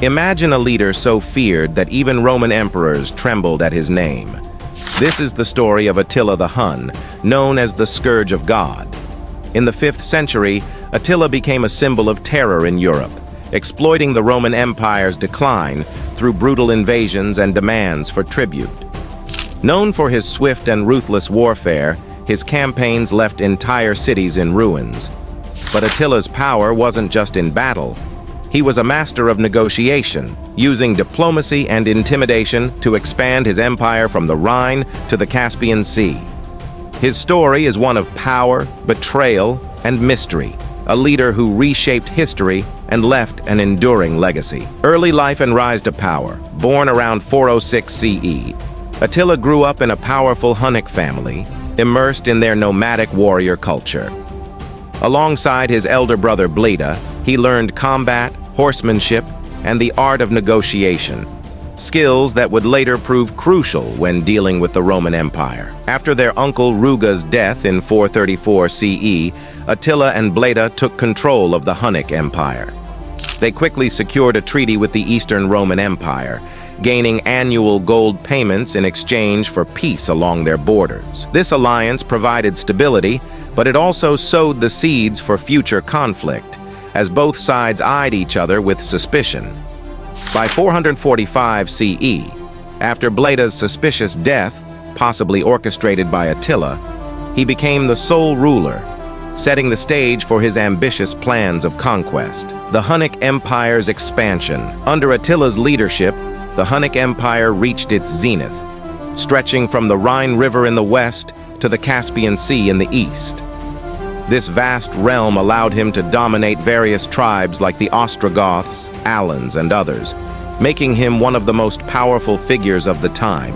Imagine a leader so feared that even Roman emperors trembled at his name. This is the story of Attila the Hun, known as the Scourge of God. In the 5th century, Attila became a symbol of terror in Europe, exploiting the Roman Empire's decline through brutal invasions and demands for tribute. Known for his swift and ruthless warfare, his campaigns left entire cities in ruins. But Attila's power wasn't just in battle. He was a master of negotiation, using diplomacy and intimidation to expand his empire from the Rhine to the Caspian Sea. His story is one of power, betrayal, and mystery, a leader who reshaped history and left an enduring legacy. Early life and rise to power. Born around 406 CE, Attila grew up in a powerful Hunnic family, immersed in their nomadic warrior culture. Alongside his elder brother Bleda, he learned combat, horsemanship, and the art of negotiation, skills that would later prove crucial when dealing with the Roman Empire. After their uncle Ruga's death in 434 CE, Attila and Bleda took control of the Hunnic Empire. They quickly secured a treaty with the Eastern Roman Empire, gaining annual gold payments in exchange for peace along their borders. This alliance provided stability, but it also sowed the seeds for future conflict, as both sides eyed each other with suspicion. By 445 CE, after Bleda's suspicious death, possibly orchestrated by Attila, he became the sole ruler, setting the stage for his ambitious plans of conquest. The Hunnic Empire's expansion. Under Attila's leadership, the Hunnic Empire reached its zenith, stretching from the Rhine River in the west to the Caspian Sea in the east. This vast realm allowed him to dominate various tribes like the Ostrogoths, Alans, and others, making him one of the most powerful figures of the time.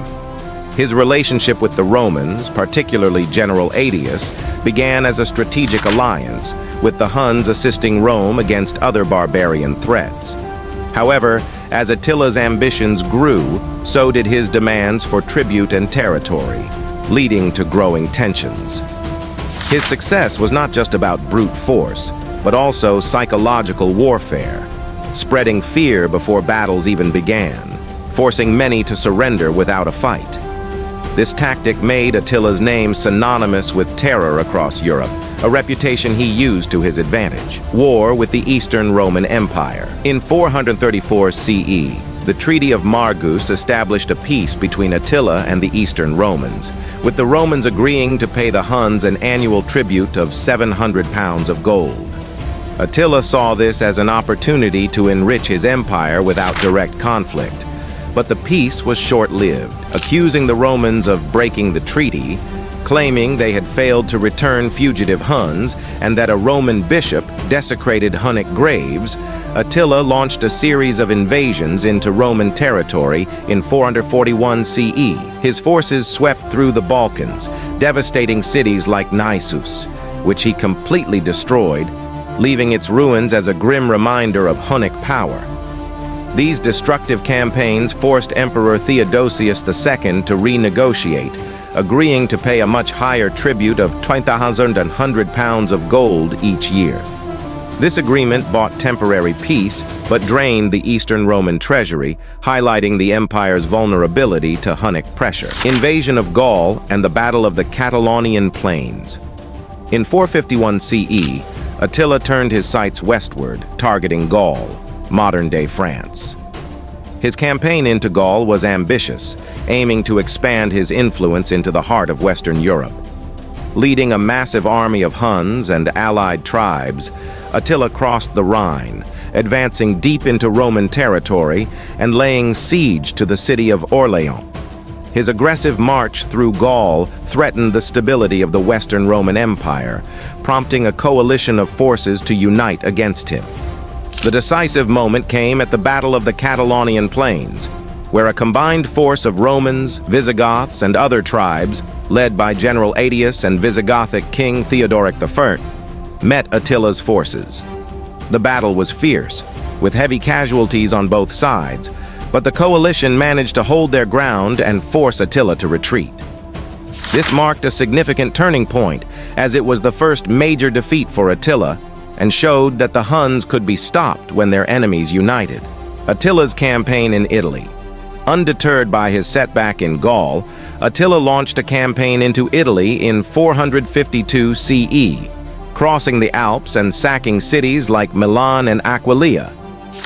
His relationship with the Romans, particularly General Aetius, began as a strategic alliance, with the Huns assisting Rome against other barbarian threats. However, as Attila's ambitions grew, so did his demands for tribute and territory, leading to growing tensions. His success was not just about brute force, but also psychological warfare, spreading fear before battles even began, forcing many to surrender without a fight. This tactic made Attila's name synonymous with terror across Europe, a reputation he used to his advantage. War with the Eastern Roman Empire. In 434 CE, the Treaty of Margus established a peace between Attila and the Eastern Romans, with the Romans agreeing to pay the Huns an annual tribute of 700 pounds of gold. Attila saw this as an opportunity to enrich his empire without direct conflict. But the peace was short-lived, accusing the Romans of breaking the treaty, claiming they had failed to return fugitive Huns and that a Roman bishop desecrated Hunnic graves. Attila launched a series of invasions into Roman territory in 441 CE. His forces swept through the Balkans, devastating cities like Naissus, which he completely destroyed, leaving its ruins as a grim reminder of Hunnic power. These destructive campaigns forced Emperor Theodosius II to renegotiate, agreeing to pay a much higher tribute of 2,100 pounds of gold each year. This agreement bought temporary peace, but drained the Eastern Roman treasury, highlighting the empire's vulnerability to Hunnic pressure. Invasion of Gaul and the Battle of the Catalonian Plains. In 451 CE, Attila turned his sights westward, targeting Gaul, modern-day France. His campaign into Gaul was ambitious, aiming to expand his influence into the heart of Western Europe. Leading a massive army of Huns and allied tribes, Attila crossed the Rhine, advancing deep into Roman territory and laying siege to the city of Orleans. His aggressive march through Gaul threatened the stability of the Western Roman Empire, prompting a coalition of forces to unite against him. The decisive moment came at the Battle of the Catalonian Plains, where a combined force of Romans, Visigoths, and other tribes, led by General Aetius and Visigothic King Theodoric I, met Attila's forces. The battle was fierce, with heavy casualties on both sides, but the coalition managed to hold their ground and force Attila to retreat. This marked a significant turning point, as it was the first major defeat for Attila, and showed that the Huns could be stopped when their enemies united. Attila's campaign in Italy. Undeterred by his setback in Gaul, Attila launched a campaign into Italy in 452 CE, crossing the Alps and sacking cities like Milan and Aquileia.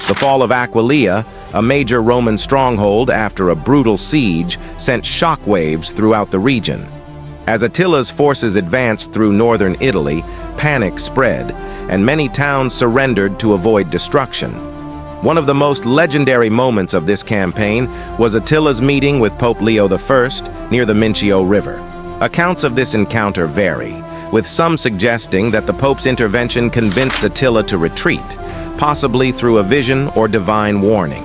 The fall of Aquileia, a major Roman stronghold after a brutal siege, sent shockwaves throughout the region. As Attila's forces advanced through northern Italy, panic spread, and many towns surrendered to avoid destruction. One of the most legendary moments of this campaign was Attila's meeting with Pope Leo I near the Mincio River. Accounts of this encounter vary, with some suggesting that the Pope's intervention convinced Attila to retreat, possibly through a vision or divine warning.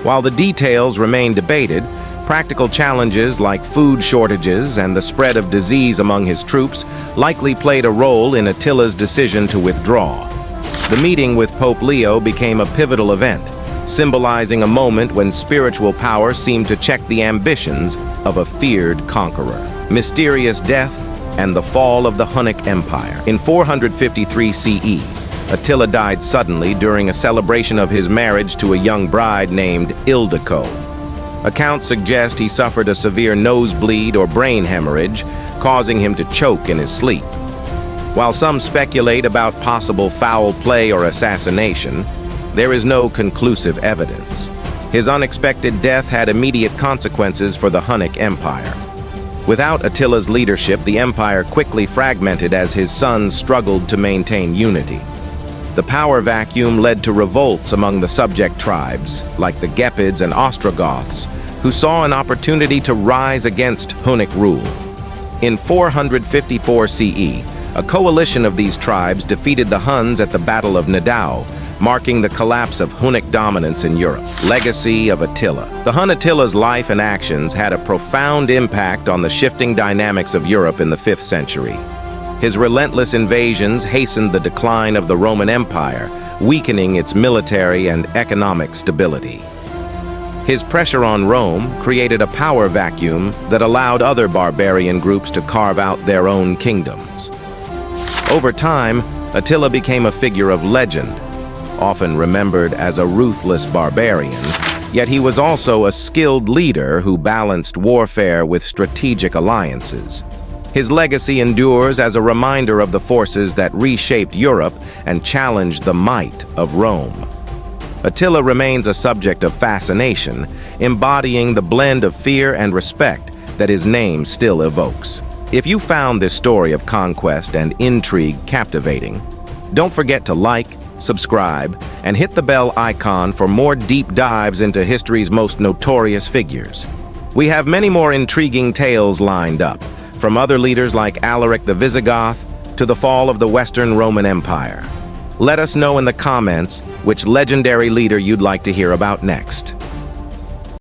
While the details remain debated, practical challenges like food shortages and the spread of disease among his troops likely played a role in Attila's decision to withdraw. The meeting with Pope Leo became a pivotal event, symbolizing a moment when spiritual power seemed to check the ambitions of a feared conqueror. Mysterious death and the fall of the Hun Empire. In 453 CE, Attila died suddenly during a celebration of his marriage to a young bride named Ildiko. Accounts suggest he suffered a severe nosebleed or brain hemorrhage, causing him to choke in his sleep. While some speculate about possible foul play or assassination, there is no conclusive evidence. His unexpected death had immediate consequences for the Hun Empire. Without Attila's leadership, the empire quickly fragmented as his sons struggled to maintain unity. The power vacuum led to revolts among the subject tribes, like the Gepids and Ostrogoths, who saw an opportunity to rise against Hunnic rule. In 454 CE, a coalition of these tribes defeated the Huns at the Battle of Nidau, marking the collapse of Hunnic dominance in Europe. Legacy of Attila. The Hun Attila's life and actions had a profound impact on the shifting dynamics of Europe in the 5th century. His relentless invasions hastened the decline of the Roman Empire, weakening its military and economic stability. His pressure on Rome created a power vacuum that allowed other barbarian groups to carve out their own kingdoms. Over time, Attila became a figure of legend, often remembered as a ruthless barbarian, yet he was also a skilled leader who balanced warfare with strategic alliances. His legacy endures as a reminder of the forces that reshaped Europe and challenged the might of Rome. Attila remains a subject of fascination, embodying the blend of fear and respect that his name still evokes. If you found this story of conquest and intrigue captivating, don't forget to like, subscribe, and hit the bell icon for more deep dives into history's most notorious figures. We have many more intriguing tales lined up, from other leaders like Alaric the Visigoth to the fall of the Western Roman Empire. Let us know in the comments which legendary leader you'd like to hear about next.